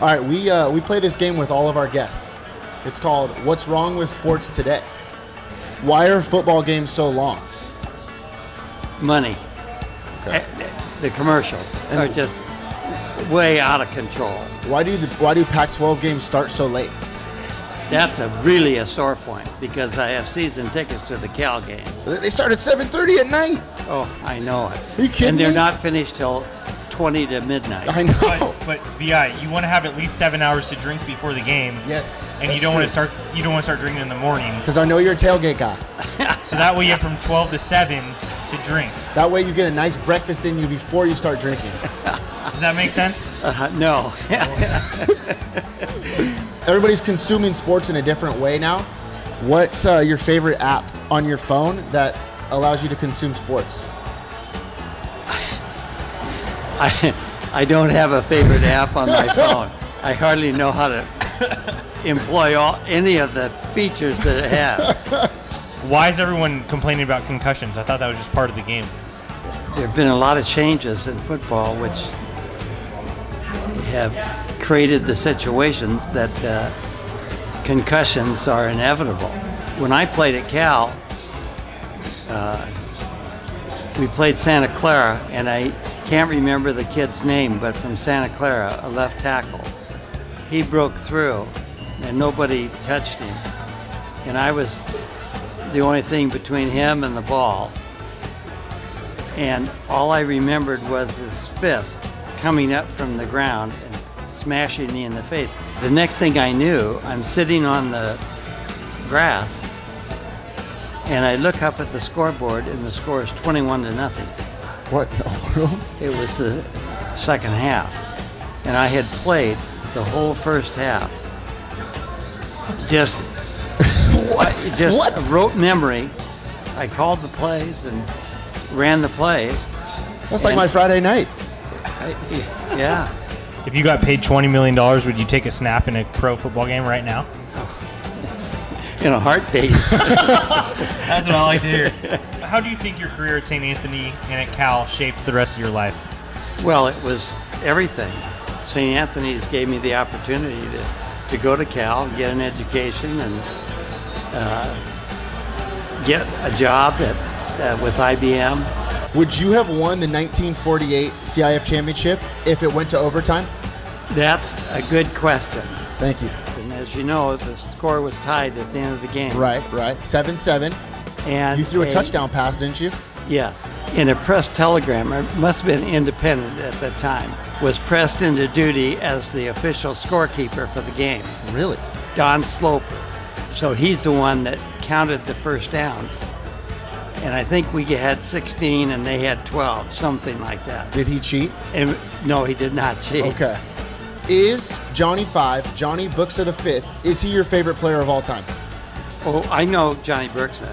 All right, we play this game with all of our guests. It's called What's Wrong with Sports Today? Why are football games so long? Money. Okay. The commercials are just way out of control. Why do Pac-12 games start so late? That's really a sore point because I have season tickets to the Cal games. So they start at 7:30 at night. Oh, I know it. Are you kidding And they're me? not finished till 20 to midnight. I know. But BI, you want to have at least 7 hours to drink before the game. Yes. And you don't want to start drinking in the morning. Because I know you're a tailgate guy. So that way you have from 12 to 7 to drink. That way you get a nice breakfast in you before you start drinking. Does that make sense? No. Everybody's consuming sports in a different way now. What's your favorite app on your phone that allows you to consume sports? I don't have a favorite app on my phone. I hardly know how to employ any of the features that it has. Why is everyone complaining about concussions? I thought that was just part of the game. There have been a lot of changes in football which have created the situations that concussions are inevitable. When I played at Cal, we played Santa Clara, and I can't remember the kid's name, but from Santa Clara, a left tackle. He broke through, and nobody touched him. And I was the only thing between him and the ball. And all I remembered was his fist coming up from the ground and smashing me in the face. The next thing I knew, I'm sitting on the grass, and I look up at the scoreboard, and the score is 21-0. What in the world? It was the second half, and I had played the whole first half. Just What? a rote memory. I called the plays and ran the plays. That's like my Friday night. Yeah. If you got paid $20 million, would you take a snap in a pro football game right now? In a heartbeat. That's what I like to hear. How do you think your career at St. Anthony and at Cal shaped the rest of your life? Well, it was everything. St. Anthony's gave me the opportunity to go to Cal, get an education, and get a job with IBM. Would you have won the 1948 CIF championship if it went to overtime? That's a good question. Thank you. And as you know, the score was tied at the end of the game. Right. 7-7. And You threw a touchdown pass, didn't you? Yes. In a press telegram, it must have been Independent at the time, was pressed into duty as the official scorekeeper for the game. Really? Don Sloper. So he's the one that counted the first downs. And I think we had 16 and they had 12, something like that. Did he cheat? And no, he did not cheat. Okay. Is Johnny 5, Johnny Buchser the Fifth, is he your favorite player of all time? Oh, I know Johnny Buchser.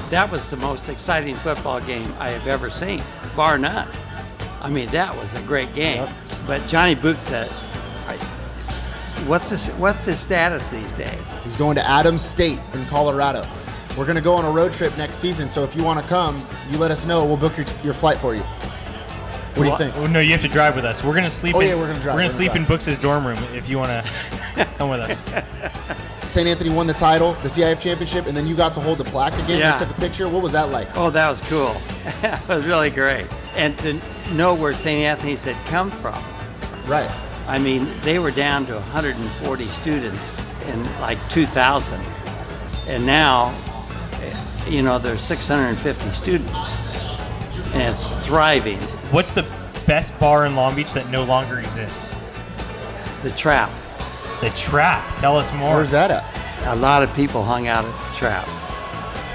That was the most exciting football game I have ever seen, bar none. I mean, that was a great game. Yep. But Johnny Buchser, what's his status these days? He's going to Adams State in Colorado. We're going to go on a road trip next season, so if you want to come, you let us know. We'll book your flight for you. What do you think? Oh, no, you have to drive with us. We're gonna sleep. Oh, yeah, we're gonna drive. We're gonna We're sleep gonna in Brooks' dorm room if you want to come with us. St. Anthony won the title, the CIF championship, and then you got to hold the plaque again. Yeah. You took a picture. What was that like? Oh, that was cool. That was really great. And to know where St. Anthony's had come from. Right. I mean, they were down to 140 students in like 2000. And now, you know, there's 650 students. And it's thriving. What's the best bar in Long Beach that no longer exists? The Trap. The Trap. Tell us more. Where's that at? A lot of people hung out at the Trap.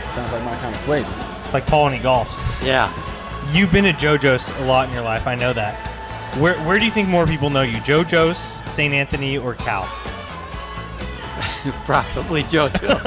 Sounds like my kind of place. It's like Paul and he golfs. Yeah. You've been to Joe Jost a lot in your life. I know that. Where do you think more people know you? Joe Jost, St. Anthony, or Cal? Probably Joe Jost.